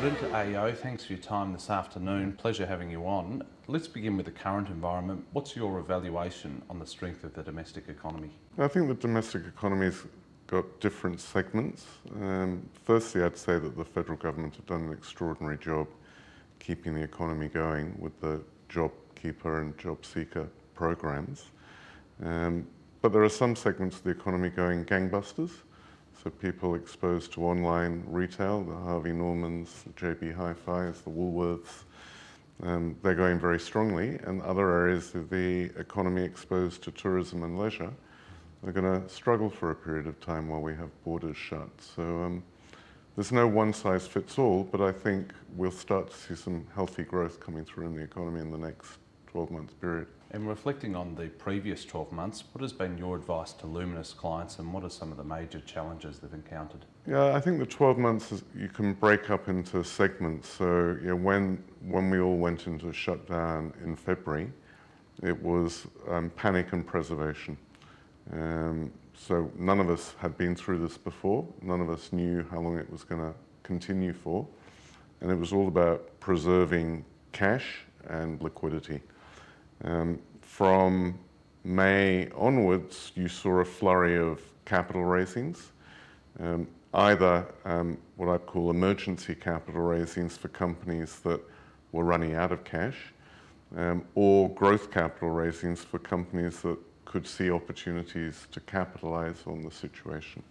Mordant AO, thanks for your time this afternoon. Pleasure having you on. Let's begin with the current environment. What's your evaluation on the strength of the domestic economy? I think the domestic economy's got different segments. Firstly, I'd say that the federal government have done an extraordinary job keeping the economy going with the JobKeeper and JobSeeker programs. But there are some segments of the economy going gangbusters. So people exposed to online retail, the Harvey Normans, the JB Hi-Fis, the Woolworths, they're going very strongly. And other areas of the economy exposed to tourism and leisure are going to struggle for a period of time while we have borders shut. So there's no one size fits all, but I think we'll start to see some healthy growth coming through in the economy in the next 12-month period. And reflecting on the previous 12 months, what has been your advice to Luminis clients and what are some of the major challenges they've encountered? Yeah, I think the 12 months you can break up into segments. So when we all went into shutdown in February, it was panic and preservation. So none of us had been through this before. None of us knew how long it was going to continue for. And it was all about preserving cash and liquidity. From May onwards, you saw a flurry of capital raisings, either what I'd call emergency capital raisings for companies that were running out of cash, or growth capital raisings for companies that could see opportunities to capitalize on the situation.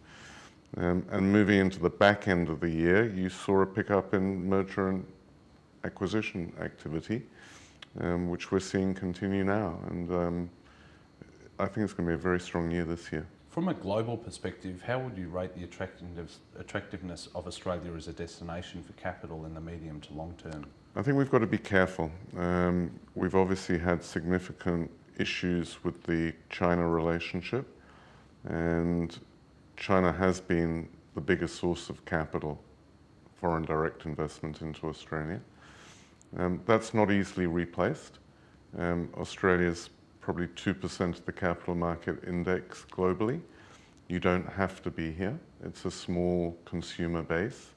And moving into the back end of the year, you saw a pickup in merger and acquisition activity, which we're seeing continue now. And I think it's going to be a very strong year this year. From a global perspective, how would you rate the attractiveness of Australia as a destination for capital in the medium to long term? I think we've got to be careful. We've obviously had significant issues with the China relationship, and China has been the biggest source of capital, foreign direct investment into Australia. That's not easily replaced. Australia's probably 2% of the capital market index globally. You don't have to be here. It's a small consumer base.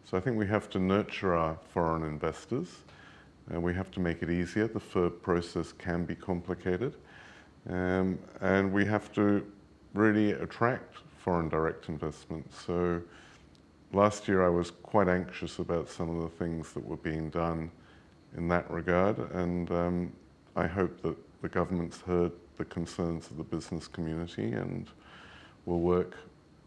So I think we have to nurture our foreign investors. We have to make it easier. The FIRB process can be complicated. And we have to really attract foreign direct investment. So last year I was quite anxious about some of the things that were being done in that regard, and I hope that the government's heard the concerns of the business community and will work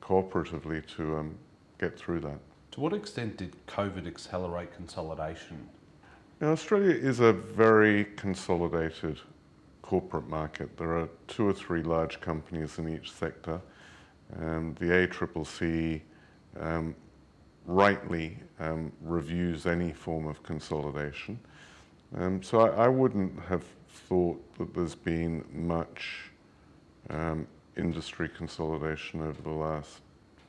cooperatively to get through that. To what extent did COVID accelerate consolidation? Now, Australia is a very consolidated corporate market. There are 2 or 3 large companies in each sector. The ACCC rightly reviews any form of consolidation. So I wouldn't have thought that there's been much industry consolidation over the last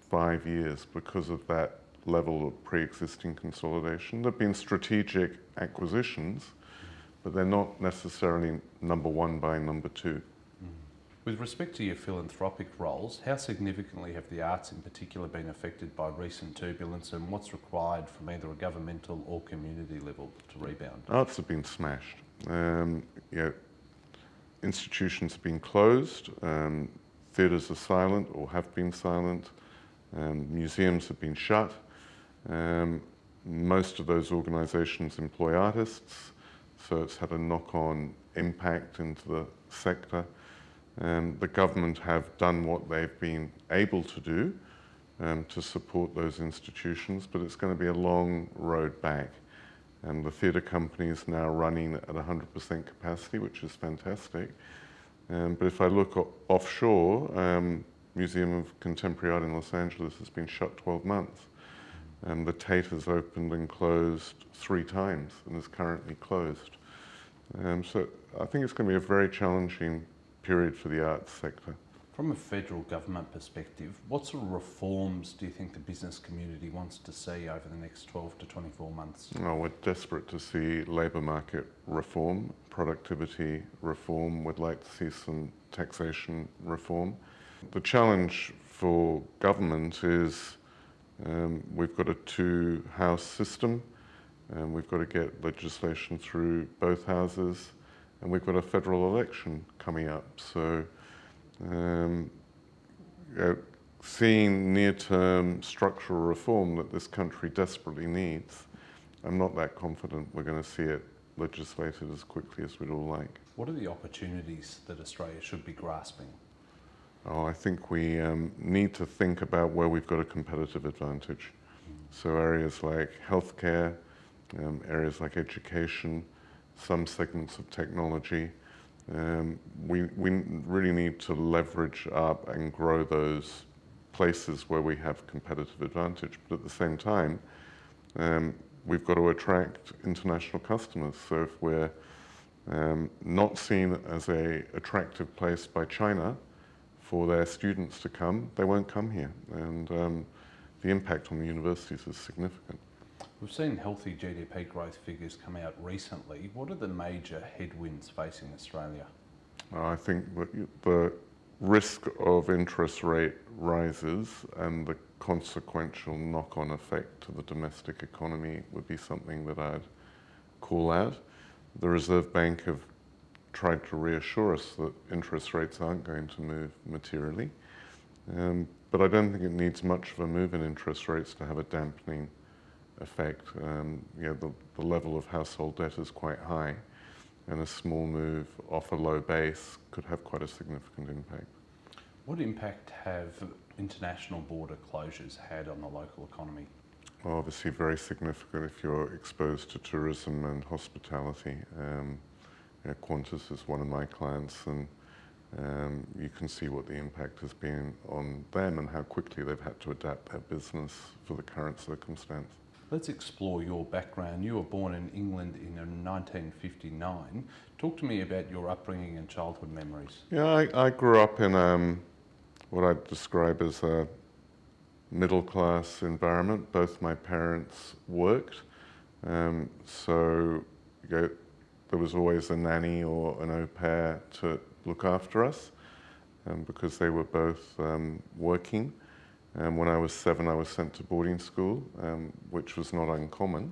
5 years because of that level of pre-existing consolidation. There have been strategic acquisitions, but they're not necessarily number 1 by number 2. With respect to your philanthropic roles, how significantly have the arts in particular been affected by recent turbulence, and what's required from either a governmental or community level to rebound? Arts have been smashed. Institutions have been closed, theatres are silent or have been silent, museums have been shut. Most of those organisations employ artists, so it's had a knock-on impact into the sector. The government have done what they've been able to do to support those institutions, but it's going to be a long road back. The theatre company is now running at 100% capacity, which is fantastic. But if I look offshore, Museum of Contemporary Art in Los Angeles has been shut 12 months. The Tate has opened and closed 3 times and is currently closed. So I think it's going to be a very challenging period for the arts sector. From a federal government perspective, what sort of reforms do you think the business community wants to see over the next 12 to 24 months? Oh, we're desperate to see labour market reform, productivity reform. We'd like to see some taxation reform. The challenge for government is we've got a 2-house system. and we've got to get legislation through both houses, and we've got a federal election coming up. So seeing near-term structural reform that this country desperately needs, I'm not that confident we're going to see it legislated as quickly as we'd all like. What are the opportunities that Australia should be grasping? Oh, I think we need to think about where we've got a competitive advantage. So areas like healthcare, areas like education, some segments of technology. We really need to leverage up and grow those places where we have competitive advantage. But at the same time, we've got to attract international customers. So if we're not seen as an attractive place by China for their students to come, they won't come here. And the impact on the universities is significant. We've seen healthy GDP growth figures come out recently. What are the major headwinds facing Australia? I think the risk of interest rate rises and the consequential knock-on effect to the domestic economy would be something that I'd call out. The Reserve Bank have tried to reassure us that interest rates aren't going to move materially. But I don't think it needs much of a move in interest rates to have a dampening effect. The level of household debt is quite high, and a small move off a low base could have quite a significant impact. What impact have international border closures had on the local economy? Well, obviously very significant if you're exposed to tourism and hospitality. Qantas is one of my clients, and you can see what the impact has been on them and how quickly they've had to adapt their business for the current circumstance. Let's explore your background. You were born in England in 1959. Talk to me about your upbringing and childhood memories. Yeah, I grew up in what I'd describe as a middle-class environment. Both my parents worked, so there was always a nanny or an au pair to look after us, because they were both working. When I was 7, I was sent to boarding school, which was not uncommon.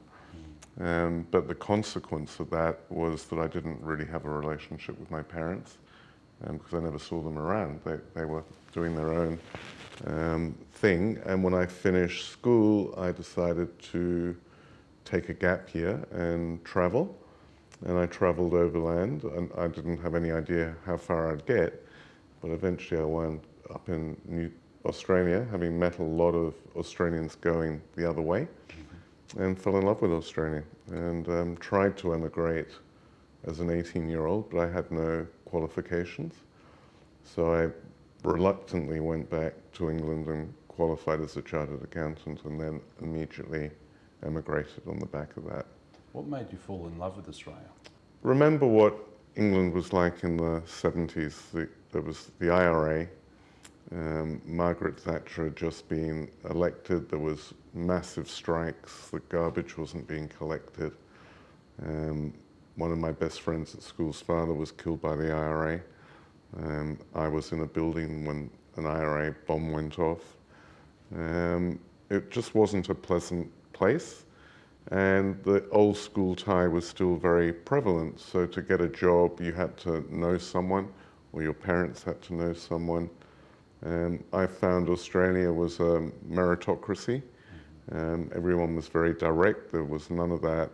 But the consequence of that was that I didn't really have a relationship with my parents, because I never saw them around. They were doing their own thing. And when I finished school, I decided to take a gap year and travel. And I traveled overland, and I didn't have any idea how far I'd get. But eventually I wound up in Australia, having met a lot of Australians going the other way, and fell in love with Australia, and tried to emigrate as an 18-year-old, but I had no qualifications. So I reluctantly went back to England and qualified as a chartered accountant, and then immediately emigrated on the back of that. What made you fall in love with Australia? Remember what England was like in the 70s. There was the IRA. Margaret Thatcher had just been elected. There was massive strikes. The garbage wasn't being collected. One of my best friends at school's father was killed by the IRA. I was in a building when an IRA bomb went off. It just wasn't a pleasant place. And the old school tie was still very prevalent. So to get a job, you had to know someone, or your parents had to know someone. I found Australia was a meritocracy. Everyone was very direct. There was none of that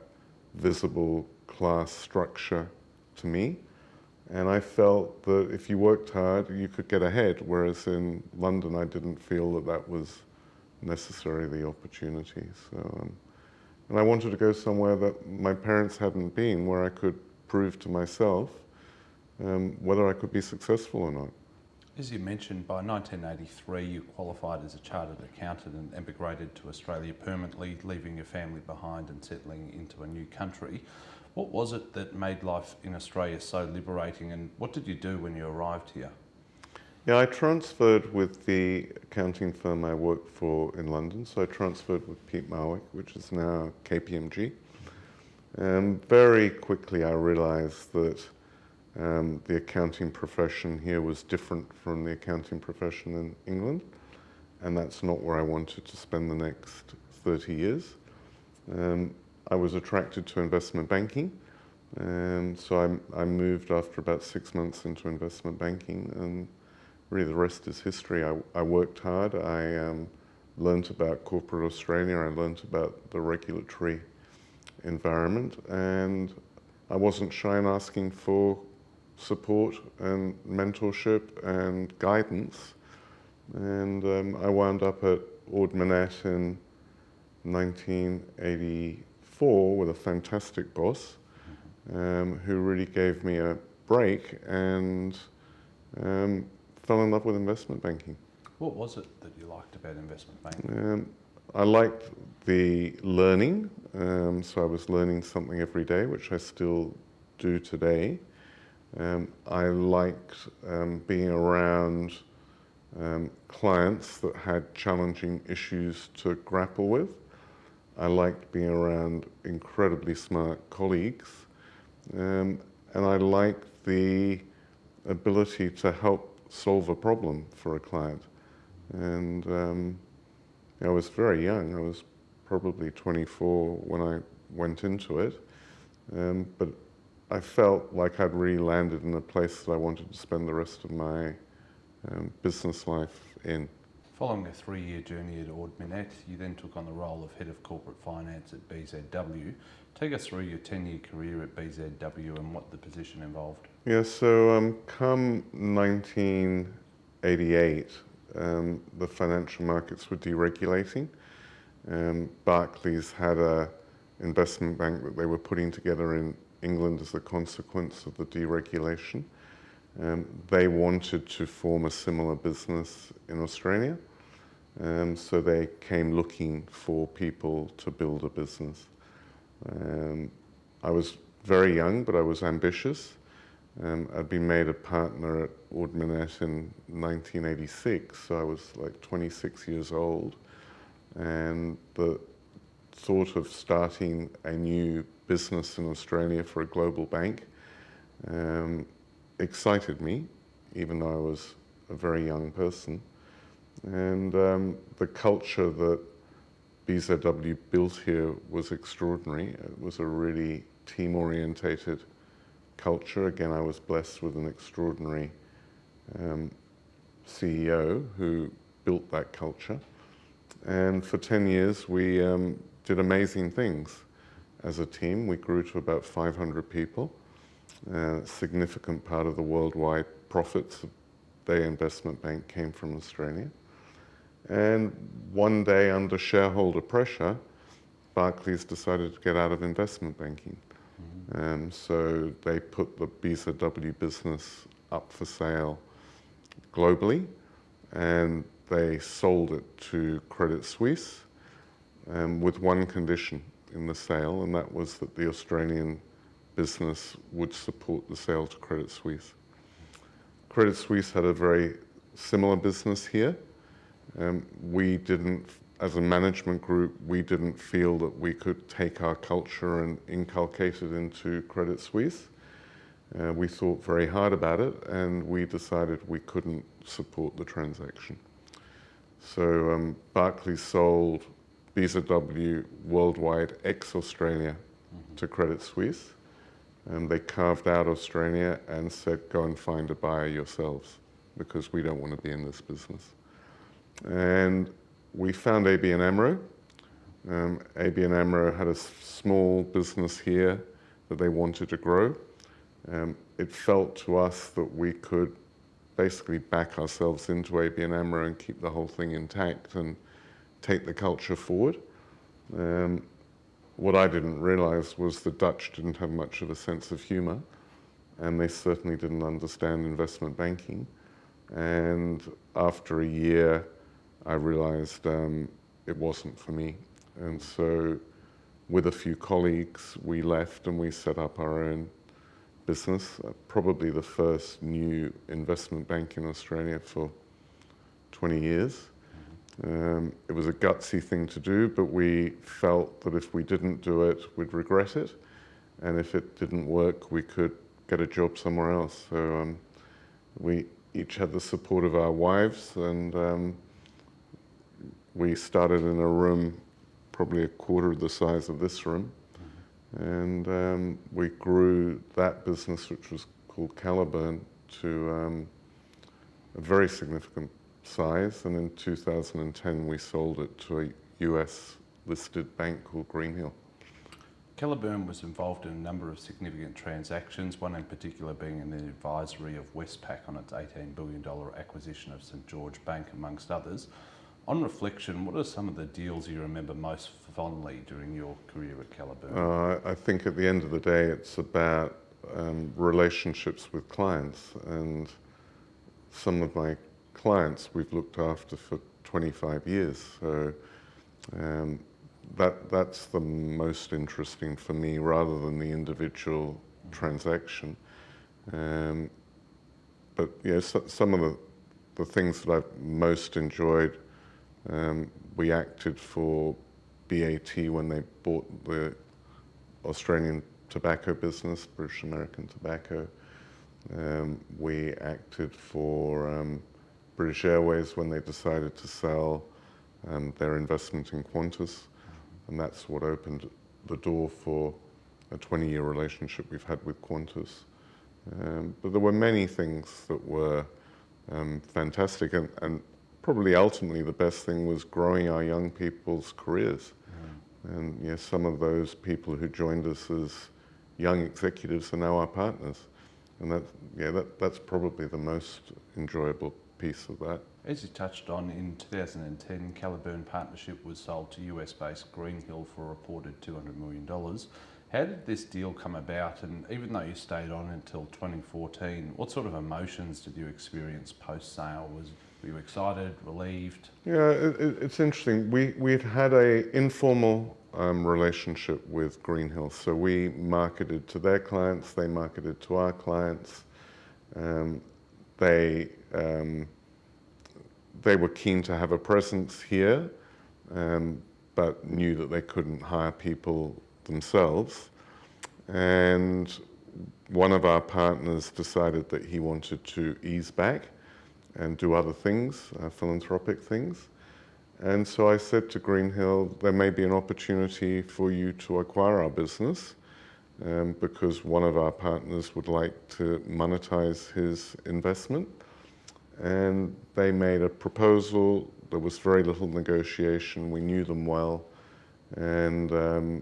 visible class structure to me. And I felt that if you worked hard, you could get ahead, whereas in London, I didn't feel that that was necessarily the opportunity. So, and I wanted to go somewhere that my parents hadn't been, where I could prove to myself whether I could be successful or not. As you mentioned, by 1983 you qualified as a chartered accountant and emigrated to Australia permanently, leaving your family behind and settling into a new country. What was it that made life in Australia so liberating, and what did you do when you arrived here? Yeah, I transferred with the accounting firm I worked for in London. So I transferred with Pete Marwick, which is now KPMG. And very quickly I realized that the accounting profession here was different from the accounting profession in England. And that's not where I wanted to spend the next 30 years. I was attracted to investment banking, and so I moved after about 6 months into investment banking, and really the rest is history. I worked hard. I learned about corporate Australia. I learned about the regulatory environment, and I wasn't shy in asking for support and mentorship and guidance. And I wound up at Ord Minnett in 1984 with a fantastic boss who really gave me a break and fell in love with investment banking. What was it that you liked about investment banking? I liked the learning, so I was learning something every day, which I still do today. I liked being around clients that had challenging issues to grapple with. I liked being around incredibly smart colleagues, and I liked the ability to help solve a problem for a client. And I was very young. I was probably 24 when I went into it, but I felt like I'd really landed in a place that I wanted to spend the rest of my business life in. Following a 3-year journey at Ord Minnett, you then took on the role of Head of Corporate Finance at BZW. Take us through your 10-year career at BZW and what the position involved. Yeah, so come 1988, the financial markets were deregulating. Barclays had an investment bank that they were putting together in England as a consequence of the deregulation. They wanted to form a similar business in Australia, so they came looking for people to build a business. I was very young, but I was ambitious. I'd been made a partner at Ord Minnett in 1986, so I was like 26 years old, and the thought of starting a new business in Australia for a global bank excited me, even though I was a very young person. And the culture that BZW built here was extraordinary. It was a really team-orientated culture. Again, I was blessed with an extraordinary CEO who built that culture. And for 10 years, we did amazing things as a team. We grew to about 500 people. A significant part of the worldwide profits of their investment bank came from Australia. And one day, under shareholder pressure, Barclays decided to get out of investment banking. So they put the BZW business up for sale globally, and they sold it to Credit Suisse with one condition in the sale, and that was that the Australian business would support the sale to Credit Suisse. Credit Suisse had a very similar business here. We didn't, as a management group, we didn't feel that we could take our culture and inculcate it into Credit Suisse. We thought very hard about it, and we decided we couldn't support the transaction. So Barclays sold BZW worldwide ex-Australia to Credit Suisse, and they carved out Australia and said, go and find a buyer yourselves, because we don't want to be in this business. And we found ABN AMRO. ABN AMRO had a small business here that they wanted to grow. It felt to us that we could basically back ourselves into ABN AMRO and keep the whole thing intact and take the culture forward. What I didn't realize was the Dutch didn't have much of a sense of humor, and they certainly didn't understand investment banking. And after a year, I realized it wasn't for me. And so with a few colleagues, we left and we set up our own business, probably the first new investment bank in Australia for 20 years. It was a gutsy thing to do, but we felt that if we didn't do it, we'd regret it. And if it didn't work, we could get a job somewhere else. So we each had the support of our wives, and we started in a room probably a quarter of the size of this room. And we grew that business, which was called Caliburn, to a very significant size. And in 2010, we sold it to a US listed bank called Greenhill. Caliburn was involved in a number of significant transactions, one in particular being in the advisory of Westpac on its $18 billion acquisition of St George Bank, amongst others. On reflection, what are some of the deals you remember most fondly during your career at Caliburn? I think at the end of the day, it's about relationships with clients. And some of my clients we've looked after for 25 years. So that's the most interesting for me, rather than the individual transaction. But yeah, some of the things that I've most enjoyed, we acted for BAT when they bought the Australian tobacco business, British American Tobacco. We acted for British Airways when they decided to sell their investment in Qantas. And that's what opened the door for a 20-year relationship we've had with Qantas. But there were many things that were fantastic, and probably ultimately the best thing was growing our young people's careers. And yes, some of those people who joined us as young executives are now our partners. And that's probably the most enjoyable piece of that. As you touched on, in 2010, Caliburn Partnership was sold to US-based Greenhill for a reported $200 million. How did this deal come about? And even though you stayed on until 2014, what sort of emotions did you experience post-sale? Were you excited, relieved? Yeah, it's interesting. We'd had an informal relationship with Greenhill. So we marketed to their clients, they marketed to our clients. They were keen to have a presence here, but knew that they couldn't hire people themselves. And one of our partners decided that he wanted to ease back and do other things, philanthropic things. And so I said to Greenhill, there may be an opportunity for you to acquire our business, because one of our partners would like to monetize his investment. And they made a proposal. There was very little negotiation. We knew them well. And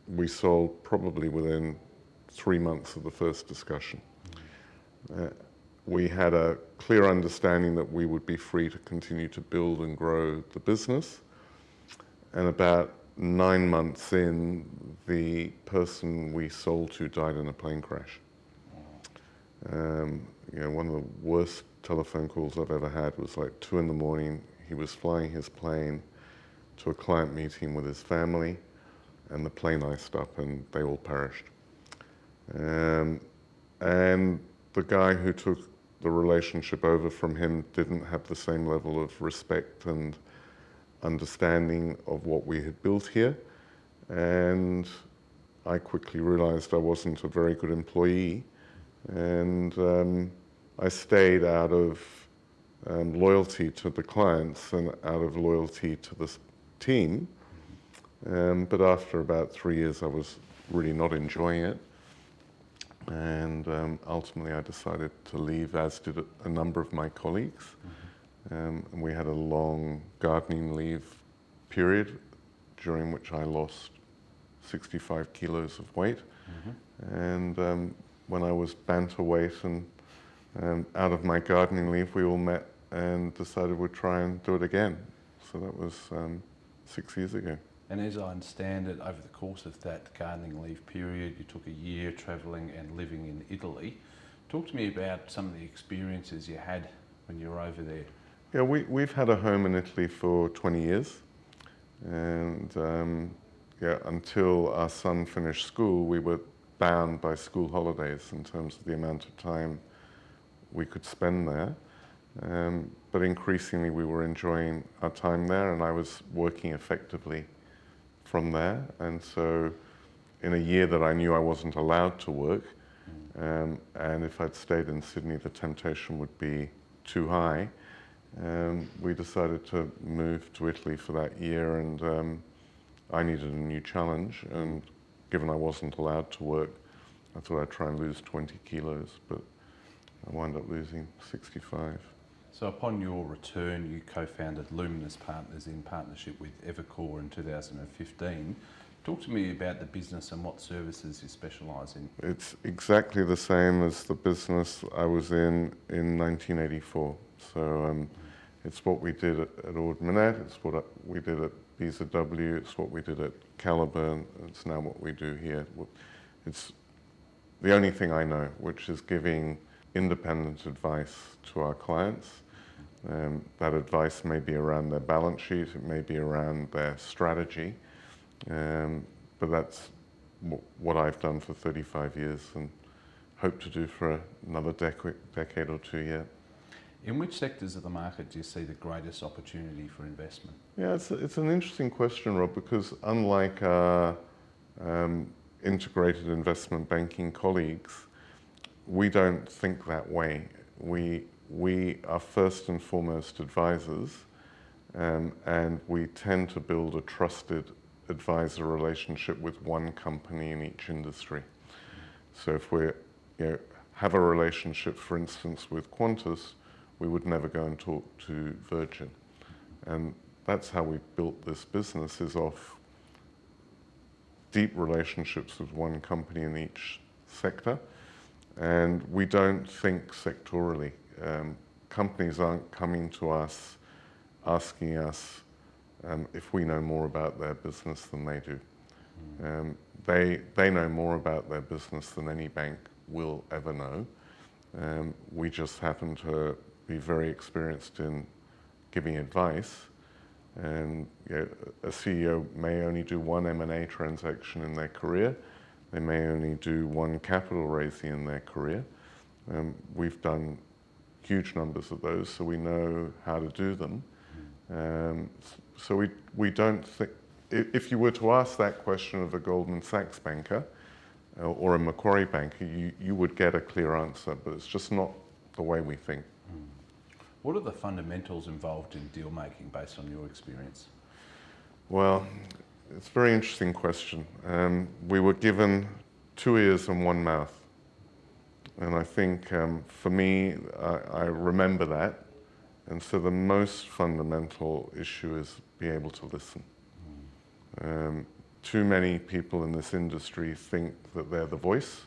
we sold probably within 3 months of the first discussion. We had a clear understanding that we would be free to continue to build and grow the business. And about 9 months in, the person we sold to died in a plane crash. One of the worst telephone calls I've ever had was like 2 a.m. He was flying his plane to a client meeting with his family, and the plane iced up and they all perished. And the guy who took the relationship over from him didn't have the same level of respect and understanding of what we had built here. And I quickly realized I wasn't a very good employee. And I stayed out of loyalty to the clients and out of loyalty to the team. But after about 3 years, I was really not enjoying it. And ultimately, I decided to leave, as did a number of my colleagues. And we had a long gardening leave period, during which I lost 65 kilos of weight. And when I was bantamweight and out of my gardening leave, we all met and decided we'd try and do it again. So that was 6 years ago. And as I understand it, over the course of that gardening leave period, you took a year travelling and living in Italy. Talk to me about some of the experiences you had when you were over there. Yeah, we've had a home in Italy for 20 years. And until our son finished school, we were bound by school holidays in terms of the amount of time we could spend there. But increasingly, we were enjoying our time there, and I was working effectively from there. And so in a year that I knew I wasn't allowed to work, and if I'd stayed in Sydney, the temptation would be too high, we decided to move to Italy for that year. And I needed a new challenge, and given I wasn't allowed to work, I thought I'd try and lose 20 kilos, but I wound up losing 65. So upon your return, you co-founded Luminis Partners in partnership with Evercore in 2015. Talk to me about the business and what services you specialise in. It's exactly the same as the business I was in 1984. So it's what we did at Ord Minnett, it's what we did at BZW, it's what we did at Caliburn, it's now what we do here. It's the only thing I know, which is giving independent advice to our clients. That advice may be around their balance sheet, it may be around their strategy, but that's what I've done for 35 years and hope to do for another decade or two yet. In which sectors of the market do you see the greatest opportunity for investment? Yeah, it's an interesting question, Rob, because unlike our integrated investment banking colleagues, we don't think that way. We are first and foremost advisors, and we tend to build a trusted advisor relationship with one company in each industry. So if we have a relationship, for instance, with Qantas, we would never go and talk to Virgin. And that's how we built this business, is off deep relationships with one company in each sector. And we don't think sectorally. Companies aren't coming to us asking us if we know more about their business than they do. They know more about their business than any bank will ever know. We just happen to be very experienced in giving advice. And a CEO may only do one M&A transaction in their career. They may only do one capital raising in their career. We've done huge numbers of those, so we know how to do them. So we don't think, if you were to ask that question of a Goldman Sachs banker or a Macquarie banker, you would get a clear answer, but it's just not the way we think. What are the fundamentals involved in deal making based on your experience? Well, it's a very interesting question. We were given 2 ears and 1 mouth. And I think for me, I remember that. And so the most fundamental issue is be able to listen. Too many people in this industry think that they're the voice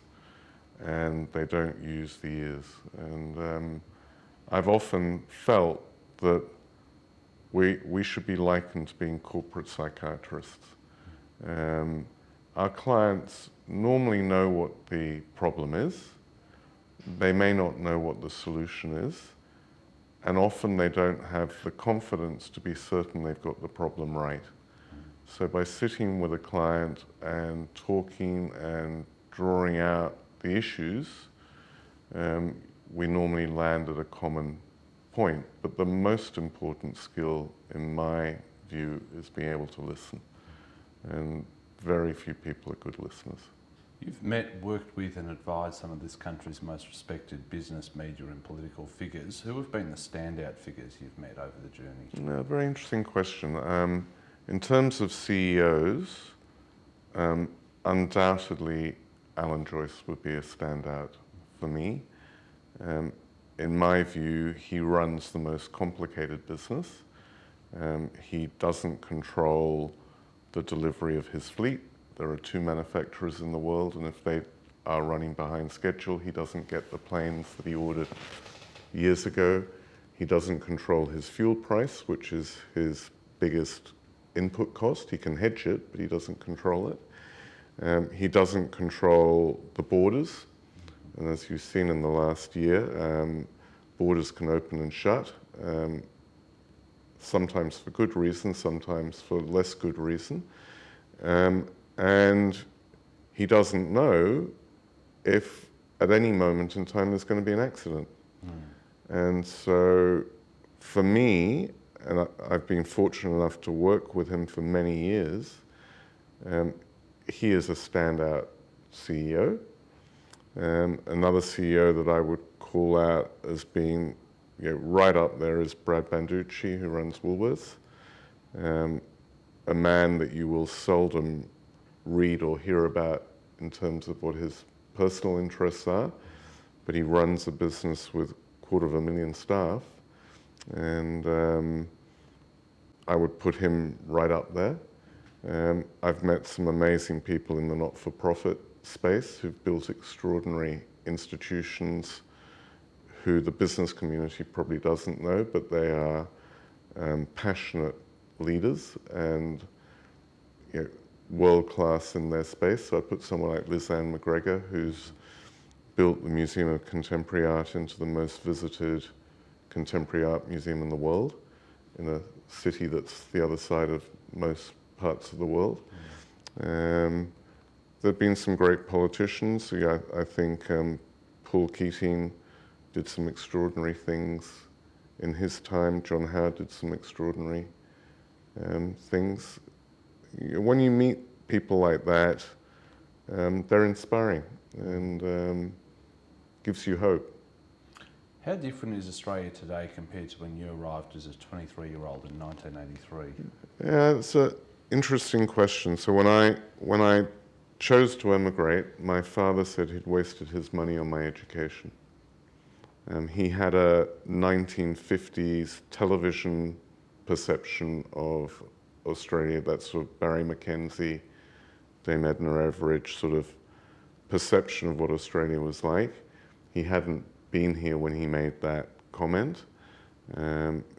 and they don't use the ears. And I've often felt that we should be likened to being corporate psychiatrists. Our clients normally know what the problem is. They may not know what the solution is. And often they don't have the confidence to be certain they've got the problem right. So by sitting with a client and talking and drawing out the issues, we normally land at a common point. But the most important skill, in my view, is being able to listen. And very few people are good listeners. You've met, worked with and advised some of this country's most respected business, media and political figures. Who have been the standout figures you've met over the journey? No, very interesting question. In terms of CEOs, undoubtedly Alan Joyce would be a standout for me. In my view, he runs the most complicated business. He doesn't control the delivery of his fleet. There are 2 manufacturers in the world, and if they are running behind schedule, he doesn't get the planes that he ordered years ago. He doesn't control his fuel price, which is his biggest input cost. He can hedge it, but he doesn't control it. He doesn't control the borders. And as you've seen in the last year, borders can open and shut, sometimes for good reason, sometimes for less good reason. And he doesn't know if at any moment in time there's going to be an accident. And so for me, and I've been fortunate enough to work with him for many years, he is a standout CEO. Another CEO that I would call out as being right up there is Brad Banducci, who runs Woolworths. A man that you will seldom read or hear about in terms of what his personal interests are, but he runs a business with 250,000 staff, and I would put him right up there. I've met some amazing people in the not-for-profit space who've built extraordinary institutions who the business community probably doesn't know, but they are passionate leaders and world-class in their space. So I put someone like Lisanne McGregor, who's built the Museum of Contemporary Art into the most visited contemporary art museum in the world, in a city that's the other side of most parts of the world. There have been some great politicians. I think Paul Keating did some extraordinary things in his time. John Howard did some extraordinary things. When you meet people like that, they're inspiring and gives you hope. How different is Australia today compared to when you arrived as a 23-year-old in 1983? Yeah, it's an interesting question. So when I chose to emigrate, my father said he'd wasted his money on my education. He had a 1950s television perception of Australia, that sort of Barry Mackenzie, Dame Edna Everage sort of perception of what Australia was like. He hadn't been here when he made that comment.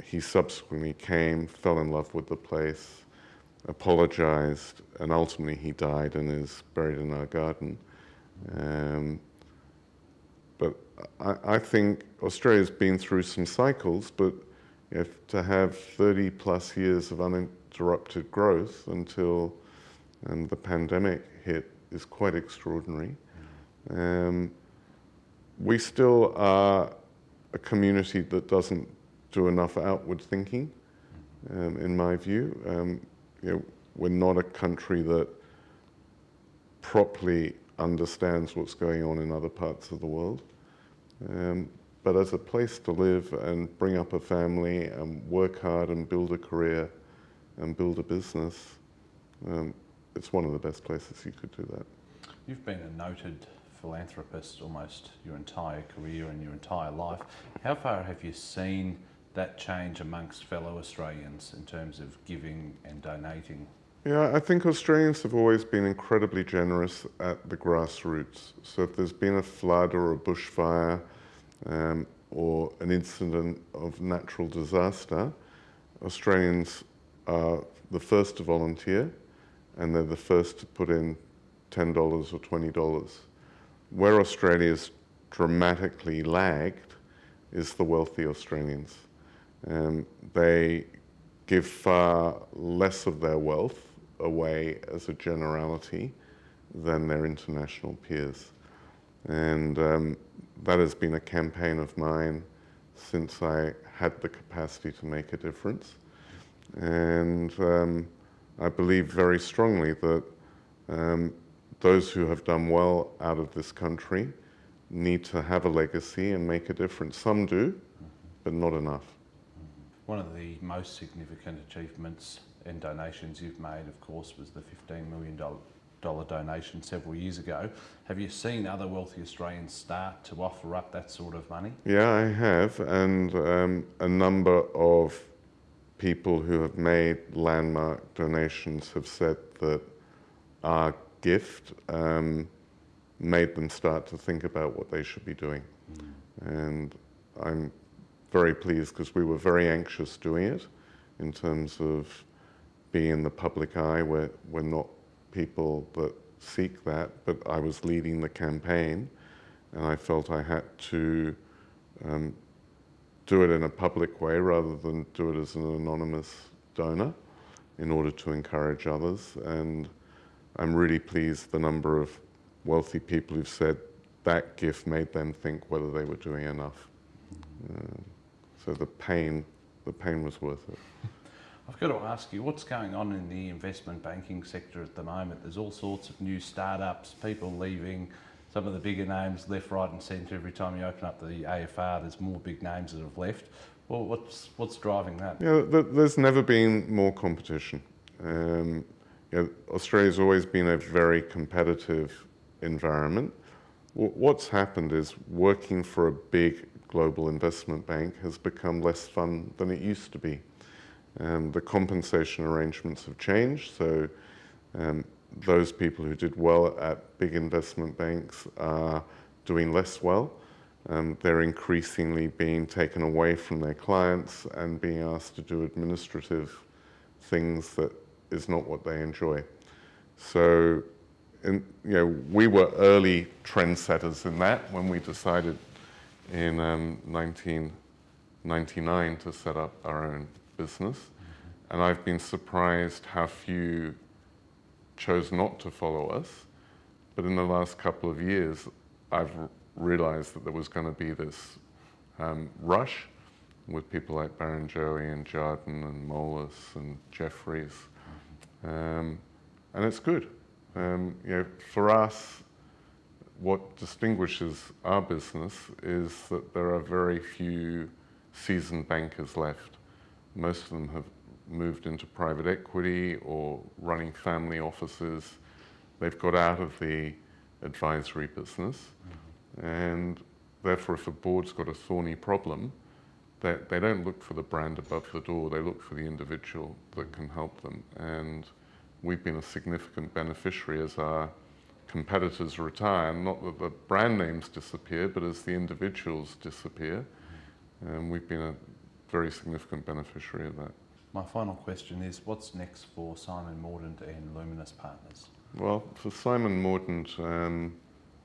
He subsequently came, fell in love with the place, apologized, and ultimately he died and is buried in our garden. But I think Australia's been through some cycles, but to have 30 plus years of uninterrupted growth until the pandemic hit is quite extraordinary. We still are a community that doesn't do enough outward thinking, in my view. We're not a country that properly understands what's going on in other parts of the world. But as a place to live and bring up a family and work hard and build a career and build a business, it's one of the best places you could do that. You've been a noted philanthropist almost your entire career and your entire life. How far have you seen that change amongst fellow Australians in terms of giving and donating? Yeah, I think Australians have always been incredibly generous at the grassroots. So if there's been a flood or a bushfire or an incident of natural disaster, Australians are the first to volunteer and they're the first to put in $10 or $20. Where Australia's dramatically lagged is the wealthy Australians. They give far less of their wealth away as a generality than their international peers. And that has been a campaign of mine since I had the capacity to make a difference. And I believe very strongly that those who have done well out of this country need to have a legacy and make a difference. Some do, but not enough. One of the most significant achievements and donations you've made, of course, was the $15 million donation several years ago. Have you seen other wealthy Australians start to offer up that sort of money? Yeah, I have, and a number of people who have made landmark donations have said that our gift made them start to think about what they should be doing. And I'm very pleased because we were very anxious doing it in terms of being in the public eye. We're not people that seek that, but I was leading the campaign and I felt I had to do it in a public way rather than do it as an anonymous donor in order to encourage others. And I'm really pleased the number of wealthy people who've said that gift made them think whether they were doing enough. So the pain was worth it. I've got to ask you, what's going on in the investment banking sector at the moment? There's all sorts of new startups, people leaving, some of the bigger names left, right and centre. Every time you open up the AFR, there's more big names that have left. Well, what's driving that? Yeah, there's never been more competition. Australia's always been a very competitive environment. What's happened is working for a big global investment bank has become less fun than it used to be. The compensation arrangements have changed, so those people who did well at big investment banks are doing less well. They're increasingly being taken away from their clients and being asked to do administrative things that is not what they enjoy. So, we were early trendsetters in that when we decided in 1999 to set up our own business. And I've been surprised how few chose not to follow us. But in the last couple of years, I've realized that there was going to be this rush with people like Barrenjoey and Jardine and Moelis and Jeffries. And it's good. For us, what distinguishes our business is that there are very few seasoned bankers left. Most of them have moved into private equity or running family offices. They've got out of the advisory business. And therefore, if a board's got a thorny problem, they don't look for the brand above the door, they look for the individual that can help them. And we've been a significant beneficiary as our competitors retire, not that the brand names disappear, but as the individuals disappear. And we've been a very significant beneficiary of that. My final question is, what's next for Simon Mordant and Luminis Partners? Well, for Simon Mordant,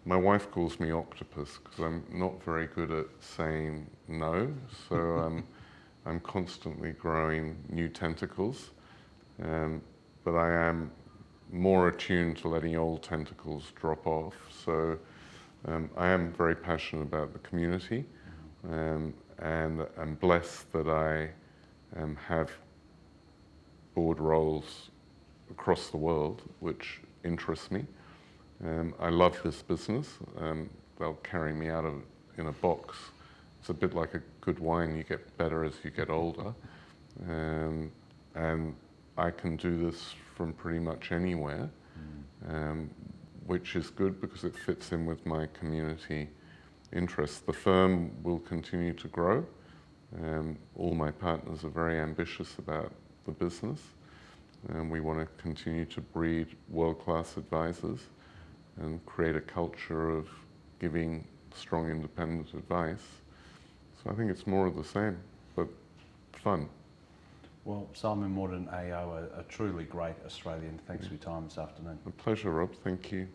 my wife calls me octopus because I'm not very good at saying no. So I'm constantly growing new tentacles, but I am more attuned to letting old tentacles drop off. So I am very passionate about the community, and I'm blessed that I have board roles across the world, which interests me. I love this business. They'll carry me out in a box. It's a bit like a good wine. You get better as you get older. And I can do this from pretty much anywhere, which is good because it fits in with my community interests. The firm will continue to grow. All my partners are very ambitious about the business, and we want to continue to breed world-class advisors and create a culture of giving strong independent advice. So I think it's more of the same, but fun. Well, Simon Mordant AO, a truly great Australian. Thanks for your time this afternoon. A pleasure, Rob. Thank you.